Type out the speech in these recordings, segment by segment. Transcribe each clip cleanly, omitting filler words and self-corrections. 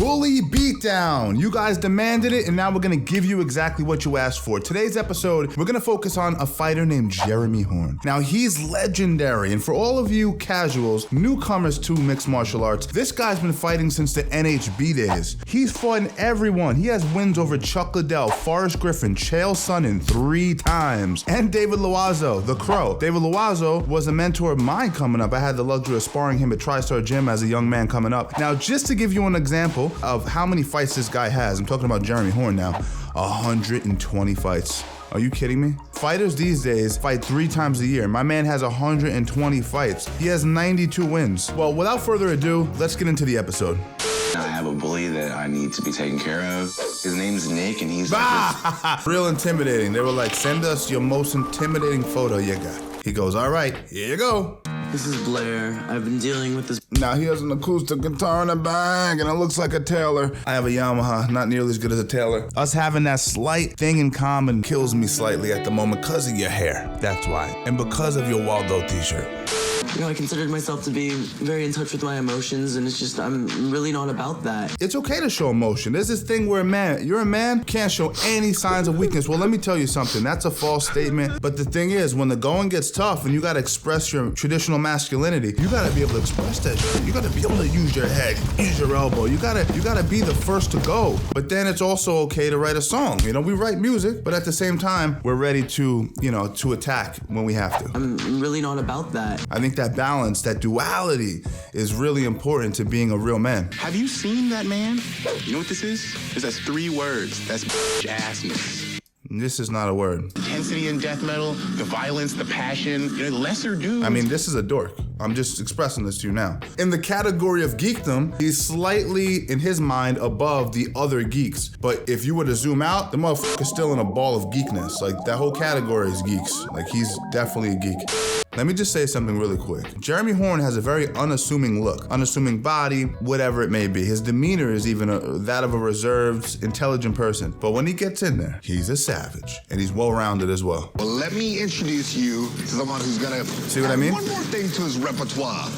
Bully Beatdown. You guys demanded it, and now we're gonna give you exactly what you asked for. Today's episode, we're gonna focus on a fighter named Jeremy Horn. Now, he's legendary, and for all of you casuals, newcomers to mixed martial arts, this guy's been fighting since the NHB days. He's fought everyone. He has wins over Chuck Liddell, Forrest Griffin, Chael Sonnen 3 times, and David Loazo, the Crow. David Loazo was a mentor of mine coming up. I had the luxury of sparring him at TriStar Gym as a young man coming up. Now, just to give you an example of how many fights this guy has, I'm talking about Jeremy Horn now, 120 fights. Are you kidding me? Fighters these days fight 3 times a year. My man has 120 fights. He has 92 wins. Well, without further ado, let's get into the episode. I have a bully that I need to be taken care of. His name's Nick, and he's real intimidating. They were like, send us your most intimidating photo you got. He goes, all right, here you go. This is Blair. I've been dealing with this. Now he has an acoustic guitar in the bag, and it looks like a Taylor. I have a Yamaha, not nearly as good as a Taylor. Us having that slight thing in common kills me slightly at the moment because of your hair. That's why. And because of your Waldo t-shirt. You know, I considered myself to be very in touch with my emotions, and it's just, I'm really not about that. It's okay to show emotion. There's this thing where you're a man, can't show any signs of weakness. Well, let me tell you something. That's a false statement. But the thing is, when the going gets tough and you gotta express your traditional masculinity, you gotta be able to express that shit. You gotta be able to use your head, use your elbow. You gotta be the first to go. But then it's also okay to write a song. You know, we write music, but at the same time, we're ready to, to attack when we have to. I'm really not about that. I think that balance, that duality is really important to being a real man. Have you seen that man? You know what this is? That's 3 words. That's assness. This is not a word. Intensity in death metal, the violence, the passion, the lesser dudes. I mean, this is a dork. I'm just expressing this to you now. In the category of geekdom, he's slightly, in his mind, above the other geeks. But if you were to zoom out, the motherfucker's still in a ball of geekness. Like, that whole category is geeks. Like, he's definitely a geek. Let me just say something really quick. Jeremy Horn has a very unassuming look, unassuming body, whatever it may be. His demeanor is even that of a reserved, intelligent person. But when he gets in there, he's a savage, and he's well-rounded as well. Well, let me introduce you to someone who's gonna see what I mean? One more thing to his repertoire.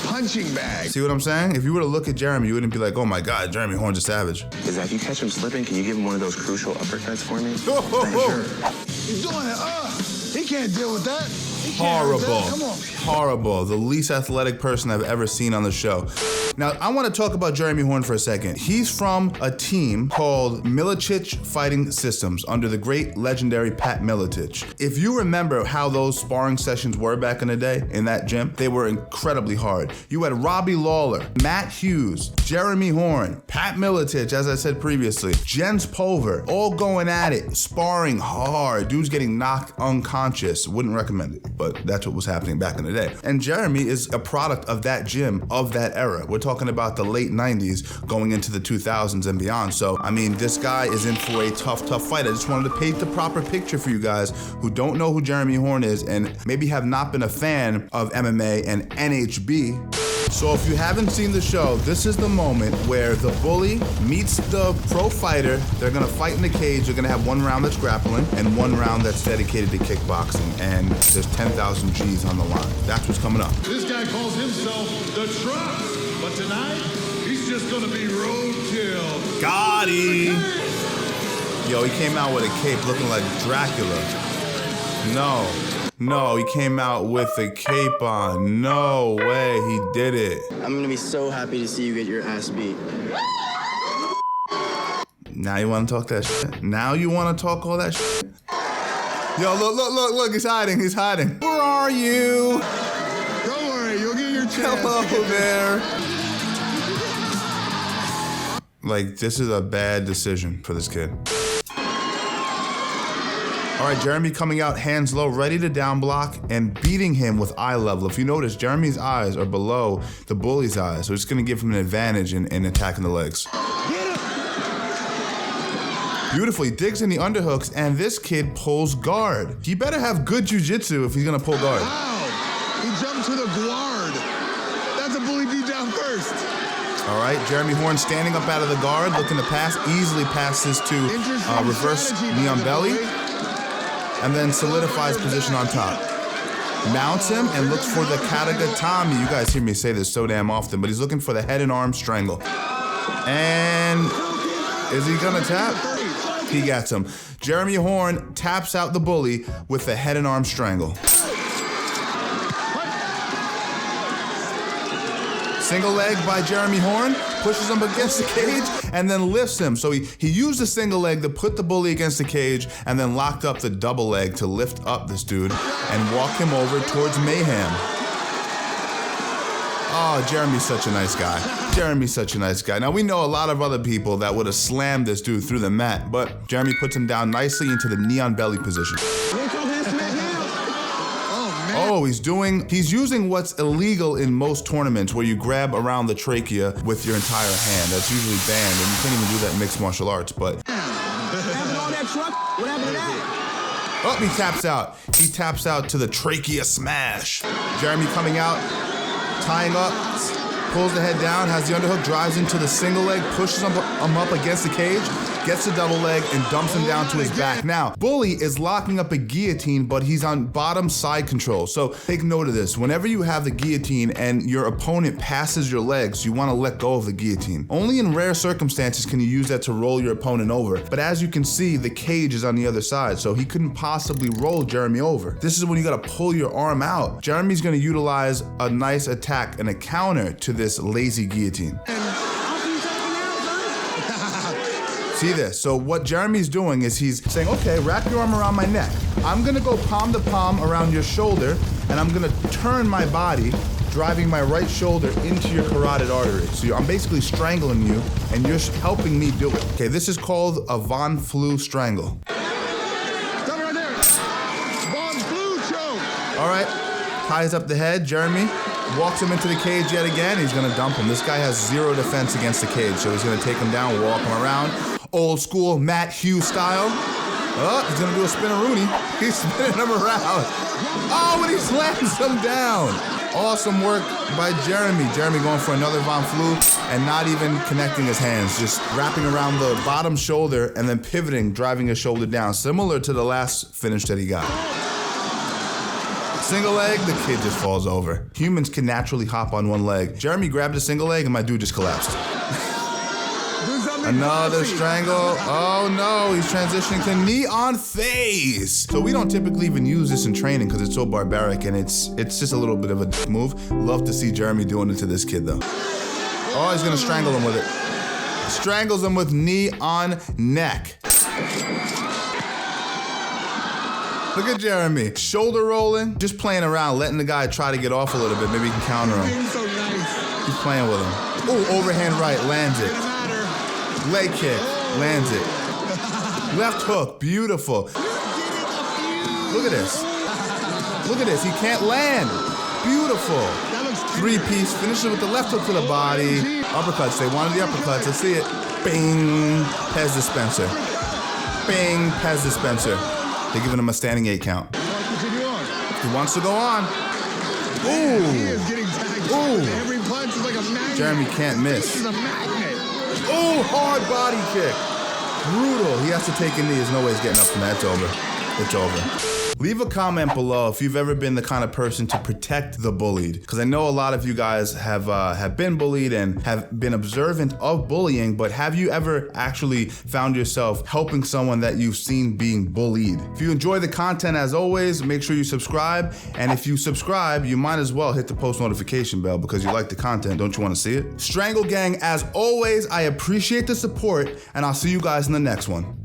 Punching bag. See what I'm saying? If you were to look at Jeremy, you wouldn't be like, oh my God, Jeremy Horn's a savage. Is that if you catch him slipping, can you give him one of those crucial uppercuts for me? Sure. He's doing it. He can't deal with that. Horrible. Come on. Horrible. The least athletic person I've ever seen on the show. Now, I want to talk about Jeremy Horn for a second. He's from a team called Milicic Fighting Systems under the great legendary Pat Milicic. If you remember how those sparring sessions were back in the day in that gym, they were incredibly hard. You had Robbie Lawler, Matt Hughes, Jeremy Horn, Pat Milicic, as I said previously, Jens Pulver, all going at it, sparring hard. Dudes getting knocked unconscious. Wouldn't recommend it, but that's what was happening back in the day. And Jeremy is a product of that gym, of that era. We're talking about the late 90s going into the 2000s and beyond. So, I mean, this guy is in for a tough fight. I just wanted to paint the proper picture for you guys who don't know who Jeremy Horn is and maybe have not been a fan of MMA and NHB. So if you haven't seen the show, this is the moment where the bully meets the pro fighter. They're gonna fight in the cage. They're gonna have 1 round that's grappling and 1 round that's dedicated to kickboxing. And there's 10,000 G's on the line. That's what's coming up. This guy calls himself the Truck, but tonight, he's just gonna be roadkill. Got him. Yo, he came out with a cape looking like Dracula. No, he came out with a cape on. No way, he did it. I'm gonna be so happy to see you get your ass beat. Now you wanna talk that shit? Now you wanna talk all that shit? Yo, look, he's hiding. Where are you? Don't worry, you'll get your chance. Hello there. Like, this is a bad decision for this kid. All right, Jeremy coming out hands low, ready to down block and beating him with eye level. If you notice, Jeremy's eyes are below the bully's eyes, so it's gonna give him an advantage in attacking the legs. Beautifully, digs in the underhooks, and this kid pulls guard. He better have good jiu-jitsu if he's gonna pull guard. Wow, he jumped to the guard. That's a Bully Beatdown first. All right, Jeremy Horn standing up out of the guard, looking to pass, easily passes to reverse knee on belly, and then solidifies position on top. Mounts him and looks for the Katagatami. You guys hear me say this so damn often, but he's looking for the head and arm strangle. And is he gonna tap? He gets him. Jeremy Horn taps out the bully with a head and arm strangle. Single leg by Jeremy Horn, pushes him against the cage, and then lifts him. So he used the single leg to put the bully against the cage, and then locked up the double leg to lift up this dude and walk him over towards mayhem. Oh, Jeremy's such a nice guy. Jeremy's such a nice guy. Now, we know a lot of other people that would have slammed this dude through the mat, but Jeremy puts him down nicely into the knee on belly position. Oh, he's using what's illegal in most tournaments, where you grab around the trachea with your entire hand. That's usually banned, and you can't even do that in mixed martial arts, but... What happened to all that truck? What happened to that? Oh, he taps out. He taps out to the trachea smash. Jeremy coming out, tying up, pulls the head down, has the underhook, drives into the single leg, pushes him up against the cage, gets the double leg, and dumps him down to his back. Now, Bully is locking up a guillotine, but he's on bottom side control. So take note of this. Whenever you have the guillotine and your opponent passes your legs, you want to let go of the guillotine. Only in rare circumstances can you use that to roll your opponent over. But as you can see, the cage is on the other side, so he couldn't possibly roll Jeremy over. This is when you got to pull your arm out. Jeremy's going to utilize a nice attack and a counter to this lazy guillotine. See this? So what Jeremy's doing is he's saying, okay, wrap your arm around my neck. I'm gonna go palm to palm around your shoulder, and I'm gonna turn my body, driving my right shoulder into your carotid artery. So I'm basically strangling you, and you're helping me do it. Okay, this is called a Von Flue strangle. Stop right there. Von Flue choke. All right, ties up the head, Jeremy. Walks him into the cage yet again. He's gonna dump him. This guy has zero defense against the cage, so he's gonna take him down, walk him around. Old school Matt Hughes style. Oh, he's gonna do a spin-a-rooney. He's spinning him around. Oh, and he slams him down. Awesome work by Jeremy. Jeremy going for another Von Flue and not even connecting his hands, just wrapping around the bottom shoulder and then pivoting, driving his shoulder down, similar to the last finish that he got. Single leg, the kid just falls over. Humans can naturally hop on one leg. Jeremy grabbed a single leg and my dude just collapsed. Another strangle. Oh no, he's transitioning to knee on face. So we don't typically even use this in training because it's so barbaric, and it's just a little bit of a move. Love to see Jeremy doing it to this kid though. Oh, he's gonna strangle him with it. Strangles him with knee on neck. Look at Jeremy, shoulder rolling, just playing around, letting the guy try to get off a little bit. Maybe he can counter him. So nice. He's playing with him. Oh, overhand right, lands it. Leg kick, lands it. Left hook, beautiful. Look at this. Look at this, he can't land. Beautiful. Three-piece, finishes with the left hook to the body. Uppercuts, they wanted the uppercuts, let's see it. Bing, Pez dispenser. Bing, Pez dispenser. They're giving him a standing 8 count. He wants to go on. Ooh. Ooh. Every punch is like a magnet. Jeremy can't miss. This is a magnet. Oh, hard body kick. Brutal. He has to take a knee. There's no way he's getting up from that. It's over. It's over. Leave a comment below if you've ever been the kind of person to protect the bullied, because I know a lot of you guys have been bullied and have been observant of bullying, but have you ever actually found yourself helping someone that you've seen being bullied? If you enjoy the content, as always, make sure you subscribe, and if you subscribe, you might as well hit the post notification bell because you like the content. Don't you want to see it? Strangle Gang, as always, I appreciate the support, and I'll see you guys in the next one.